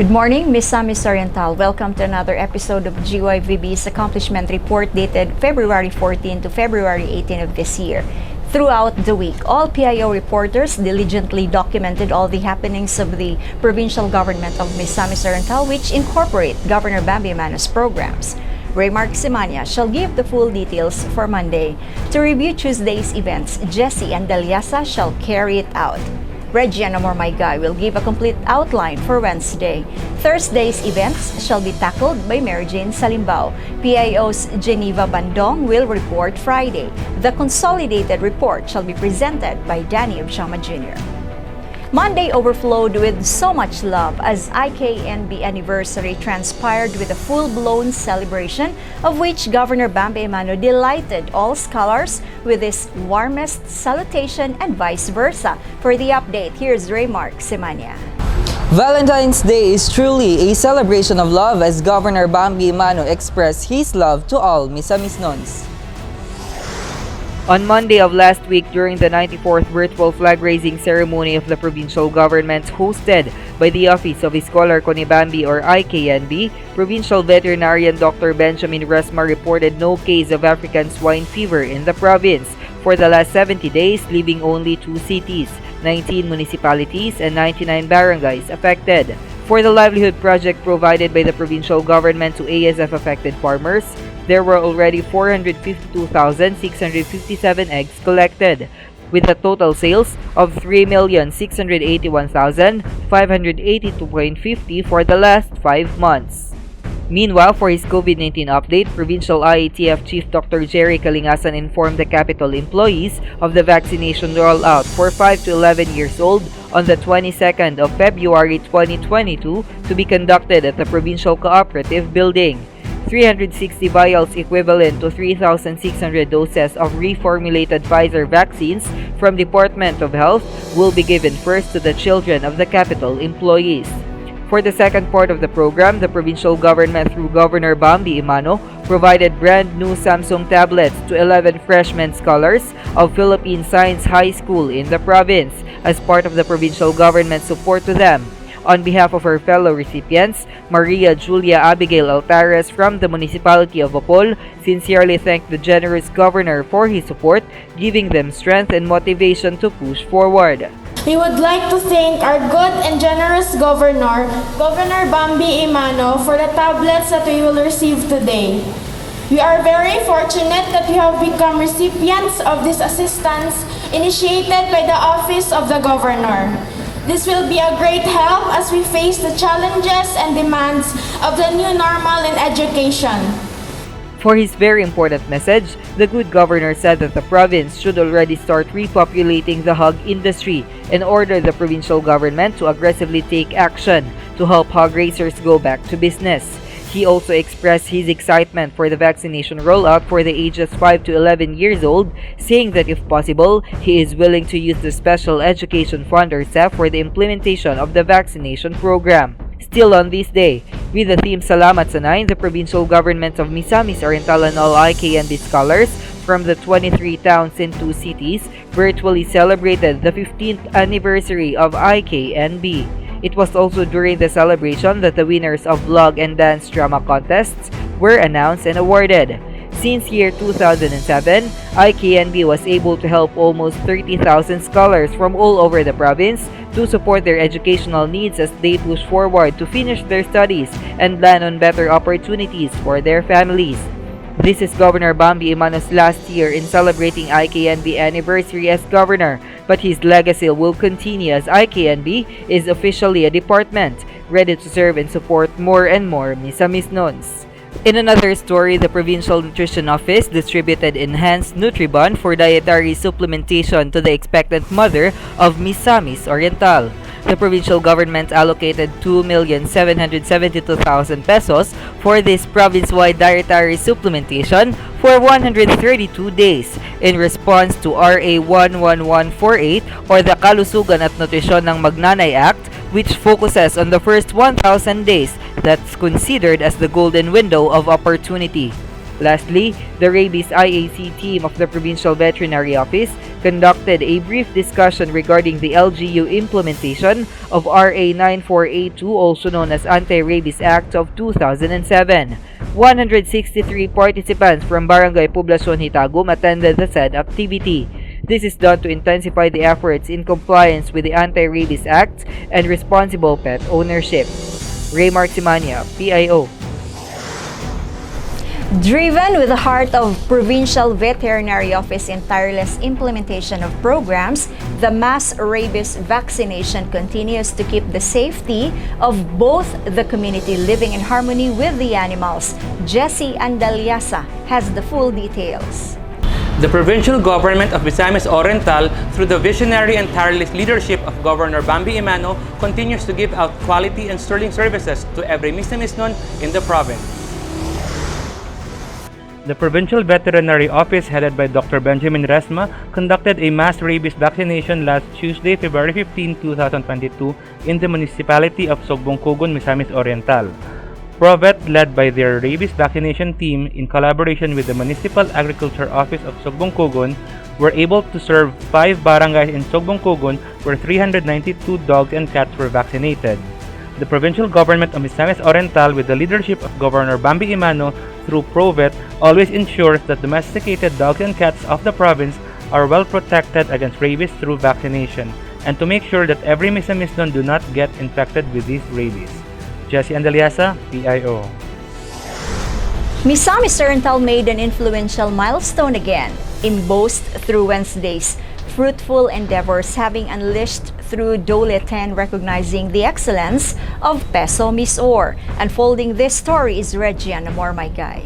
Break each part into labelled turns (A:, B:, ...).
A: Good morning, Misamis Oriental. Welcome to another episode of GYVBE's Accomplishment Report dated February 14 to February 18 of this year. Throughout the week, all PIO reporters diligently documented all the happenings of the Provincial Government of Misamis Oriental, which incorporate Governor Bambi Emano's programs. Raymark Simania shall give the full details for Monday. To review Tuesday's events, Jesse and Daliasa shall carry it out. Reggie and Amor My Guy will give a complete outline for Wednesday. Thursday's events shall be tackled by Mary Jane Salimbao. PIO's Geneva Bandong will report Friday. The consolidated report shall be presented by Danny Obshama Jr. Monday overflowed with so much love as IKNB anniversary transpired with a full-blown celebration of which Governor Bambi Emano delighted all scholars with his warmest salutation and vice versa. For the update, here's Raymark Simania.
B: Valentine's Day is truly a celebration of love as Governor Bambi Emano expressed his love to all Misamis Nons.
C: On Monday of last week, during the 94th virtual flag-raising ceremony of the provincial government hosted by the Office of Scholar Bambi or IKNB, Provincial Veterinarian Dr. Benjamin Resma reported no case of African swine fever in the province for the last 70 days, leaving only 2 cities, 19 municipalities, and 99 barangays affected. For the livelihood project provided by the provincial government to ASF-affected farmers, there were already 452,657 eggs collected, with a total sales of 3,681,582.50 for the last 5 months. Meanwhile, for his COVID-19 update, Provincial IATF Chief Dr. Jerry Kalingasan informed the capital employees of the vaccination rollout for 5 to 11 years old on the 22nd of February 2022 to be conducted at the Provincial Cooperative Building. 360 vials equivalent to 3,600 doses of reformulated Pfizer vaccines from Department of Health will be given first to the children of the capital employees. For the second part of the program, the provincial government through Governor Bambi Emano provided brand new Samsung tablets to 11 freshman scholars of Philippine Science High School in the province as part of the provincial government support to them. On behalf of her fellow recipients, Maria Julia Abigail Altares from the municipality of Bapol sincerely thanked the generous governor for his support, giving them strength and motivation to push forward.
D: We would like to thank our good and generous governor, Governor Bambi Emano, for the tablets that we will receive today. We are very fortunate that we have become recipients of this assistance initiated by the Office of the Governor. This will be a great help as we face the challenges and demands of the new normal in education.
C: For his very important message, the good governor said that the province should already start repopulating the hog industry and ordered the provincial government to aggressively take action to help hog raisers go back to business. He also expressed his excitement for the vaccination rollout for the ages 5 to 11 years old, saying that if possible, he is willing to use the Special Education Fund or SEF for the implementation of the vaccination program. Still on this day, with the theme Salamat sa 9, the provincial government of Misamis Oriental and all IKNB scholars from the 23 towns and 2 cities virtually celebrated the 15th anniversary of IKNB. It was also during the celebration that the winners of vlog and dance drama contests were announced and awarded. Since year 2007, IKNB was able to help almost 30,000 scholars from all over the province to support their educational needs as they push forward to finish their studies and land on better opportunities for their families. This is Governor Bambi Emano's last year in celebrating IKNB anniversary as governor, but his legacy will continue as IKNB is officially a department ready to serve and support more and more Misamis Nons. In another story, the Provincial Nutrition Office distributed enhanced Nutribon for dietary supplementation to the expectant mother of Misamis Oriental. The provincial government allocated 2,772,000 pesos for this province-wide dietary supplementation for 132 days in response to RA 11148 or the Kalusugan at Nutrisyon ng Magnanay Act, which focuses on the first 1,000 days that's considered as the golden window of opportunity. Lastly, the Rabies IAC team of the Provincial Veterinary Office conducted a brief discussion regarding the LGU implementation of RA 9482, also known as Anti-Rabies Act of 2007. 163 participants from Barangay Poblacion Hitagum attended the said activity. This is done to intensify the efforts in compliance with the Anti-Rabies Act and responsible pet ownership. Ray Martimania, PIO.
A: Driven with the heart of Provincial Veterinary Office in tireless implementation of programs, the mass rabies vaccination continues to keep the safety of both the community living in harmony with the animals. Jessie Andaliasa has the full details.
E: The Provincial Government of Misamis Oriental, through the visionary and tireless leadership of Governor Bambi Emano, continues to give out quality and sterling services to every Misamisnon in the province. The Provincial Veterinary Office, headed by Dr. Benjamin Resma, conducted a mass rabies vaccination last Tuesday, February 15, 2022, in the municipality of Sogbongkogon, Misamis Oriental. Provet, led by their rabies vaccination team in collaboration with the Municipal Agriculture Office of Sogbongkogon, were able to serve 5 barangays in Sogbongkogon where 392 dogs and cats were vaccinated. The Provincial Government of Misamis Oriental, with the leadership of Governor Bambi Emano through Provet, always ensures that domesticated dogs and cats of the province are well protected against rabies through vaccination, and to make sure that every Misamisnon do not get infected with this rabies. Jessie Andaliasa, PIO.
A: Misamis Oriental made an influential milestone again in Boast through Wednesdays. Fruitful endeavors having unleashed through Dole 10, recognizing the excellence of Peso MisOr. Unfolding this story is Regian Amor, my guy.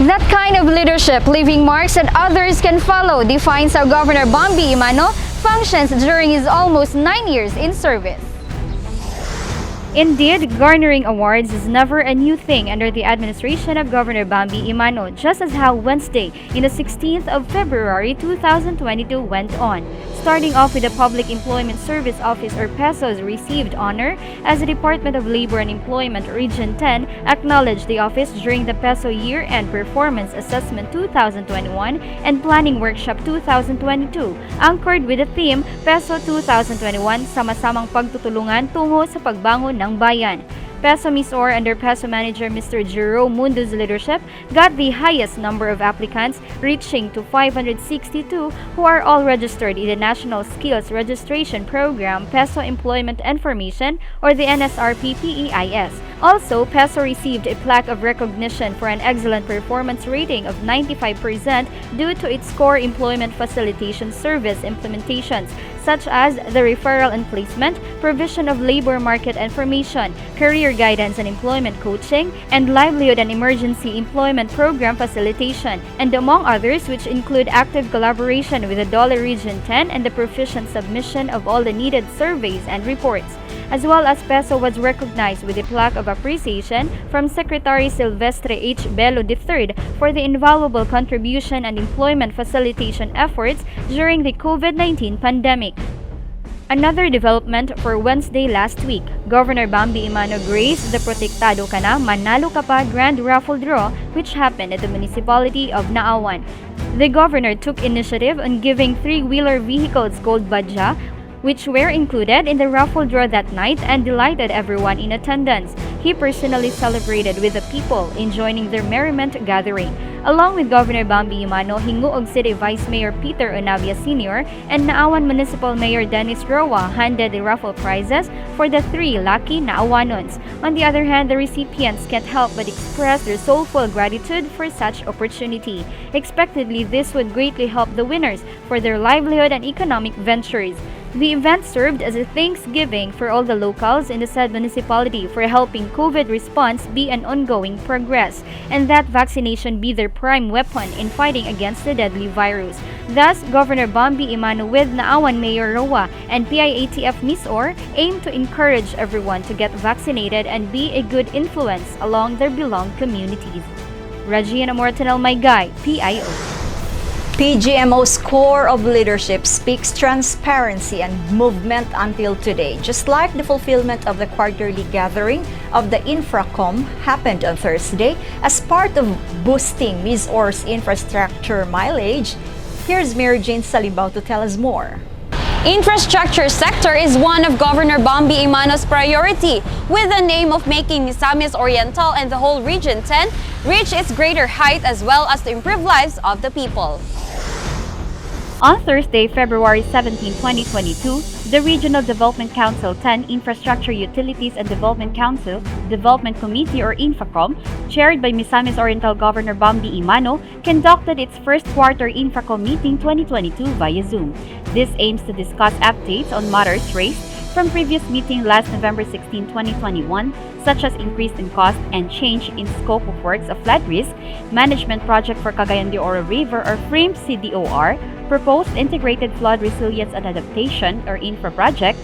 F: That kind of leadership, leaving marks that others can follow, defines how Governor Bambi Emano functions during his almost 9 years in service. Indeed, garnering awards is never a new thing under the administration of Governor Bambi Emano, just as how Wednesday, in the 16th of February 2022 went on. Starting off with the Public Employment Service Office or PESO's received honor, as the Department of Labor and Employment Region 10 acknowledged the office during the PESO Year-End Performance Assessment 2021 and Planning Workshop 2022, anchored with the theme PESO 2021, Sama-samang Pagtutulungan Tungo sa Pagbangon ng Bayan. Peso MisOr, under Peso Manager Mr. Jerome Mundo's leadership, got the highest number of applicants, reaching to 562, who are all registered in the National Skills Registration Program, Peso Employment Information, or the NSRP-PEIS. Also, Peso received a plaque of recognition for an excellent performance rating of 95% due to its core employment facilitation service implementations, such as the referral and placement, provision of labor market information, career guidance and employment coaching, and livelihood and emergency employment program facilitation, and among others, which include active collaboration with the Dole Region 10 and the proficient submission of all the needed surveys and reports. As well as Peso was recognized with a plaque of appreciation from Secretary Silvestre H. Bello III for the invaluable contribution and employment facilitation efforts during the COVID-19 pandemic. Another development for Wednesday last week, Governor Bambi Emano graced the Protektado Ka Na, Manalo Ka Pa Grand Raffle Draw, which happened at the municipality of Naawan. The governor took initiative on giving 3-wheeler vehicles called Badja, which were included in the raffle draw that night and delighted everyone in attendance. He personally celebrated with the people in joining their merriment gathering. Along with Governor Bambi Emano, Hinguog City Vice Mayor Peter Onavia Sr. and Naawan Municipal Mayor Dennis Roa handed the raffle prizes for the 3 lucky Naawanons. On the other hand, the recipients can't help but express their soulful gratitude for such opportunity. Expectedly, this would greatly help the winners for their livelihood and economic ventures. The event served as a thanksgiving for all the locals in the said municipality for helping COVID response be an ongoing progress, and that vaccination be their prime weapon in fighting against the deadly virus. Thus, Governor Bambi Emano with Naawan Mayor Roa and PIATF MisOr aim to encourage everyone to get vaccinated and be a good influence along their belonged communities. Regian Amortanel, my guy, PIO.
A: PGMO's core of leadership speaks transparency and movement until today, just like the fulfillment of the quarterly gathering of the Infracom happened on Thursday as part of boosting MisOr's infrastructure mileage. Here's Mayor Jane Salimbao to tell us more.
G: Infrastructure sector is one of Governor Bambi Emano's priority, with the aim of making Misamis Oriental and the whole Region 10 reach its greater height as well as to improve lives of the people.
F: On Thursday, February 17, 2022, the Regional Development Council 10 Infrastructure Utilities and Development Council Development Committee or Infracom, chaired by Misamis Oriental Governor Bambi Emano, conducted its first quarter Infracom meeting 2022 via Zoom. This aims to discuss updates on matters raised from previous meeting last November 16, 2021, such as increase in cost and change in scope of works of flood risk, management project for Cagayan de Oro River or FRAME CDOR, proposed integrated flood resilience and adaptation or infra project,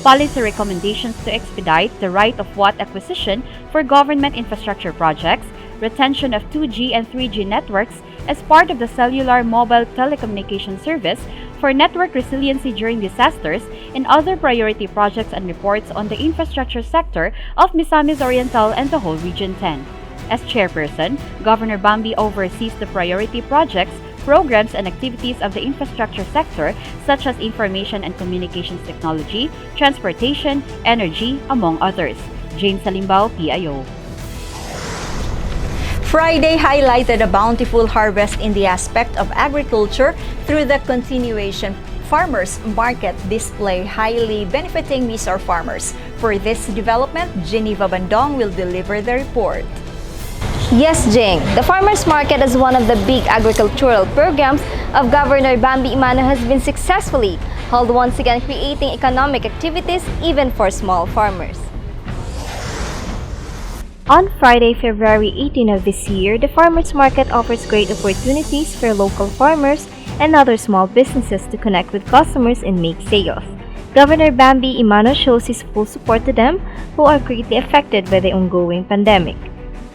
F: policy recommendations to expedite the right of water acquisition for government infrastructure projects, retention of 2G and 3G networks as part of the cellular mobile telecommunication service for network resiliency during disasters, and other priority projects and reports on the infrastructure sector of Misamis Oriental and the whole Region 10. As chairperson, Governor Bambi oversees the priority projects, programs, and activities of the infrastructure sector such as information and communications technology, transportation, energy, among others. Jane Salimbao, PIO.
A: Friday highlighted a bountiful harvest in the aspect of agriculture through the continuation farmers market display, highly benefiting MisOr farmers. For this development, Geneva Bandong will deliver the report.
H: Yes, Jing. The farmers market as one of the big agricultural programs of Governor Bambi Emano has been successfully held, once again creating economic activities even for small farmers.
I: On Friday, February 18 of this year, the farmers market offers great opportunities for local farmers and other small businesses to connect with customers and make sales. Governor Bambi Emano shows his full support to them who are greatly affected by the ongoing pandemic.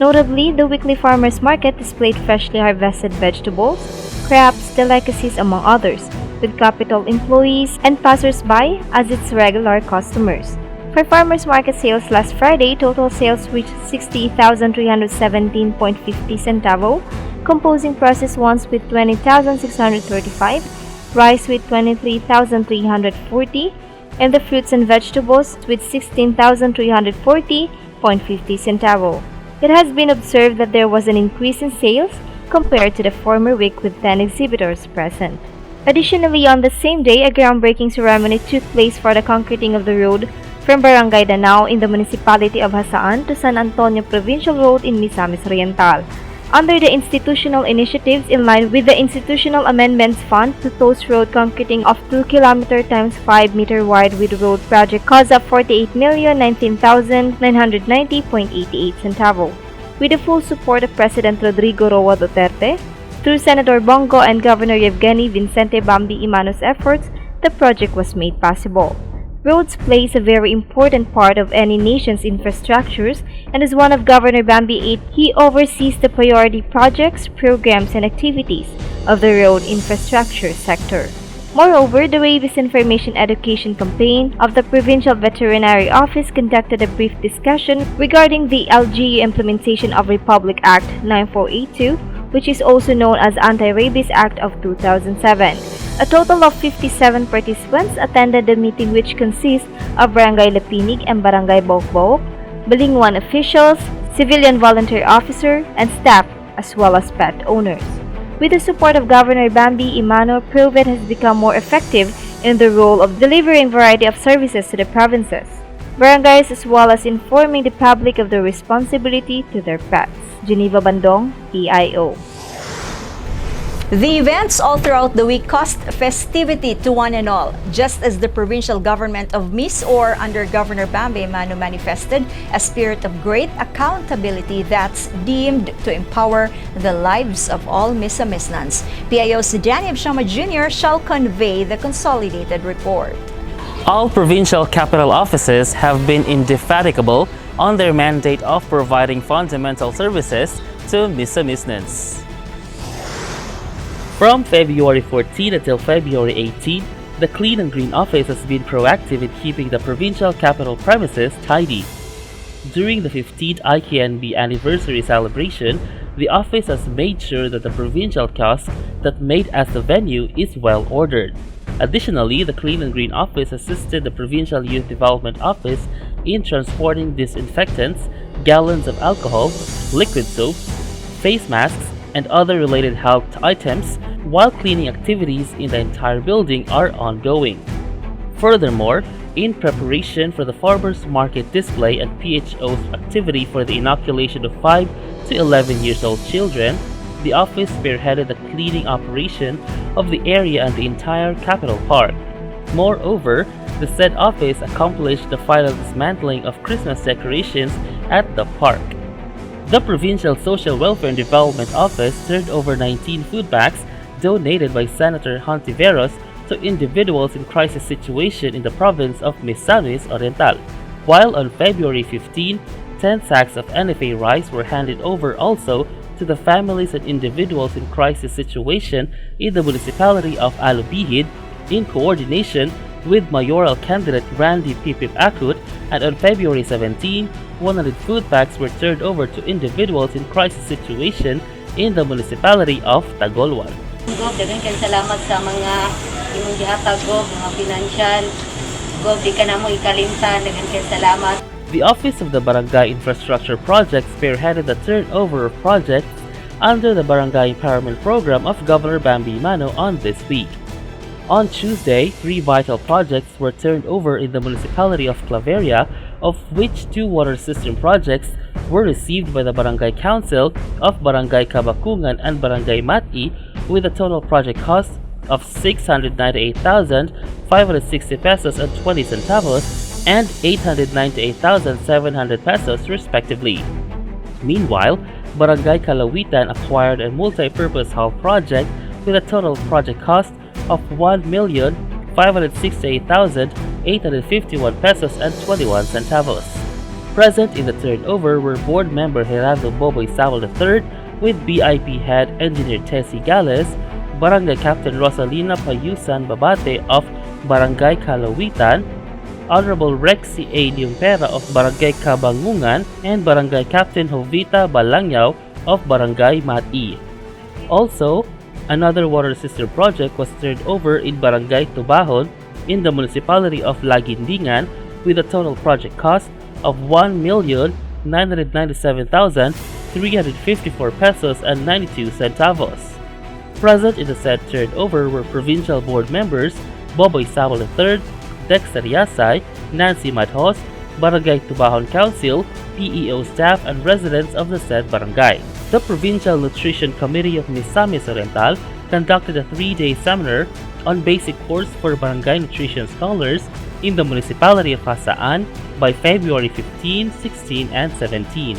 I: Notably, the weekly farmers market displayed freshly harvested vegetables, crabs, delicacies, among others, with capital employees and passers-by as its regular customers. For farmers market sales last Friday, total sales reached 60,317.50 centavo, composing processed ones with 20,635, rice with 23,340, and the fruits and vegetables with 16,340.50 centavo. It has been observed that there was an increase in sales compared to the former week with 10 exhibitors present. Additionally, on the same day, a groundbreaking ceremony took place for the concreting of the road from Barangay Danao in the municipality of Hasaan to San Antonio Provincial Road in Misamis Oriental, under the institutional initiatives in line with the Institutional Amendments Fund to Toast Road concreting of 2 km times 5 meter wide with road project cost of 48,019,990.88 centavo. With the full support of President Rodrigo Roa Duterte, through Senator Bongo and Governor Yevgeny Vicente Bambi Emano's efforts, the project was made possible. Roads plays a very important part of any nation's infrastructures, and as one of Governor Bambi's aide, he oversees the priority projects, programs, and activities of the road infrastructure sector. Moreover, the Rabies Information Education Campaign of the Provincial Veterinary Office conducted a brief discussion regarding the LGU implementation of Republic Act 9482, which is also known as Anti-Rabies Act of 2007. A total of 57 participants attended the meeting, which consists of Barangay Lapinig and Barangay Bokbok, Balingwan officials, civilian volunteer officer, and staff, as well as pet owners. With the support of Governor Bambi Emano, ProVet has become more effective in the role of delivering variety of services to the provinces, barangays, as well as informing the public of their responsibility to their pets. Geneva Bandong, PIO.
A: The events all throughout the week caused festivity to one and all, just as the Provincial Government of MisOr under Governor Bambi Emano manifested a spirit of great accountability that's deemed to empower the lives of all Misamisnans. PIO's Danny Abshama Jr. shall convey the consolidated report.
J: All provincial capital offices have been indefatigable on their mandate of providing fundamental services to Misamisnans. From February 14 until February 18, the Clean and Green Office has been proactive in keeping the provincial capital premises tidy. During the 15th IKNB anniversary celebration, the office has made sure that the provincial kiosk that made as the venue is well ordered. Additionally, the Clean and Green Office assisted the Provincial Youth Development Office in transporting disinfectants, gallons of alcohol, liquid soaps, face masks, and other related health items, while cleaning activities in the entire building are ongoing. Furthermore, in preparation for the Farmers Market display and PHO's activity for the inoculation of 5 to 11 years old children, the office spearheaded the cleaning operation of the area and the entire Capital Park. Moreover, the said office accomplished the final dismantling of Christmas decorations at the park. The Provincial Social Welfare and Development Office turned over 19 food bags donated by Senator Hontiveros to individuals in crisis situation in the province of Misamis Oriental, while on February 15, 10 sacks of NFA rice were handed over also to the families and individuals in crisis situation in the municipality of Alubihid in coordination with mayoral candidate Randy Pipip Akut, and on February 17, 100 food packs were turned over to individuals in crisis situation in the municipality of Tagolwan.
K: Gob, dagan kay salamat sa mga imong gihatag Gob, mga financial. Gob, di ka na mo ikalimtan, dagan kay salamat.
J: The Office of the Barangay Infrastructure Project spearheaded the turnover of projects under the Barangay Empowerment Program of Governor Bambi Emano on this week. On Tuesday, 3 vital projects were turned over in the municipality of Claveria, of which 2 water system projects were received by the Barangay Council of Barangay Kabakungan and Barangay Mati with a total project cost of 698,560 pesos and 20 centavos and 898,700 pesos respectively. Meanwhile, Barangay Kalawitan acquired a multi-purpose hall project with a total project cost of 1,568,851 pesos and 21 centavos. Present in the turnover were Board Member Gerardo Boboy Samuel III with BIP Head Engineer Tessie Gales, Barangay Captain Rosalina Payusan Babate of Barangay Kalawitan, Honorable Rexy A. Liumpera of Barangay Kabangungan, and Barangay Captain Jovita Balangyaw of Barangay Mati. Also, another water system project was turned over in Barangay Tubahon in the municipality of Lagindingan with a total project cost of 1,997,354 pesos and 92 centavos. Present in the said turnover were provincial board members Boboy Samuel III, Dexter Yasay, Nancy Madhos, Barangay Tubahon Council, PEO staff, and residents of the said barangay. The Provincial Nutrition Committee of Misamis Oriental conducted a 3-day seminar on basic course for barangay nutrition scholars in the municipality of Hasaan by February 15, 16, and 17.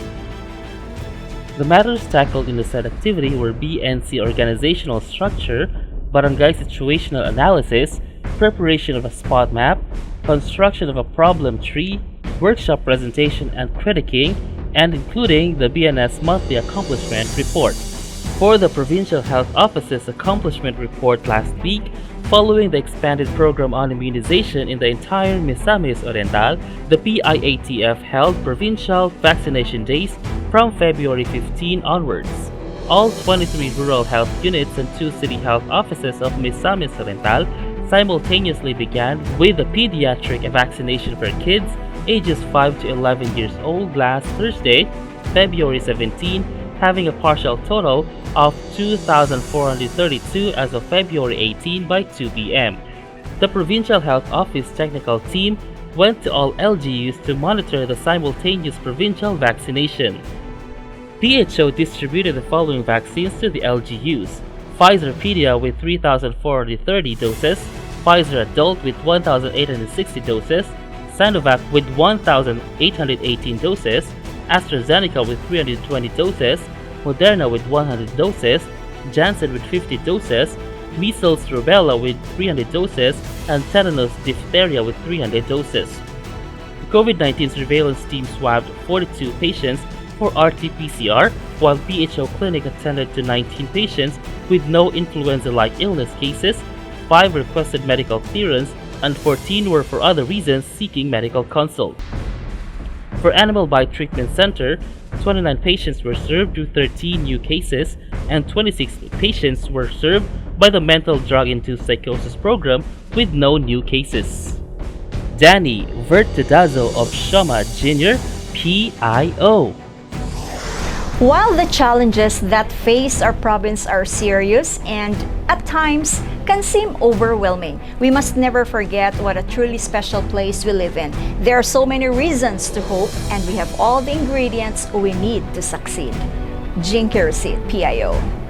J: The matters tackled in the said activity were BNC organizational structure, barangay situational analysis, preparation of a spot map, construction of a problem tree, workshop presentation and critiquing, and including the BNS Monthly Accomplishment Report. For the Provincial Health Office's Accomplishment Report last week, following the expanded program on immunization in the entire Misamis Oriental, the PIATF held provincial vaccination days from February 15 onwards. All 23 rural health units and 2 city health offices of Misamis Oriental simultaneously began with the pediatric vaccination for kids ages 5 to 11 years old last Thursday, February 17, having a partial total of 2,432 as of February 18 by 2 p.m. The Provincial Health Office technical team went to all LGUs to monitor the simultaneous provincial vaccination. PHO distributed the following vaccines to the LGUs: Pfizer-Pedia with 3,430 doses, Pfizer Adult with 1,860 doses, Sinovac with 1,818 doses, AstraZeneca with 320 doses, Moderna with 100 doses, Janssen with 50 doses, measles rubella with 300 doses, and tetanus diphtheria with 300 doses. The COVID-19 surveillance team swabbed 42 patients for RT-PCR, while PHO clinic attended to 19 patients with no influenza-like illness cases, 5 requested medical clearance, and 14 were for other reasons seeking medical consult. For Animal Bite Treatment Center, 29 patients were served through 13 new cases, and 26 patients were served by the Mental Drug-Induced Psychosis Program with no new cases. Danny Vertidazo of Shoma Jr., PIO.
A: While the challenges that face our province are serious and at times can seem overwhelming, we must never forget what a truly special place we live in. There are so many reasons to hope, and we have all the ingredients we need to succeed. Jinky Receipt, PIO.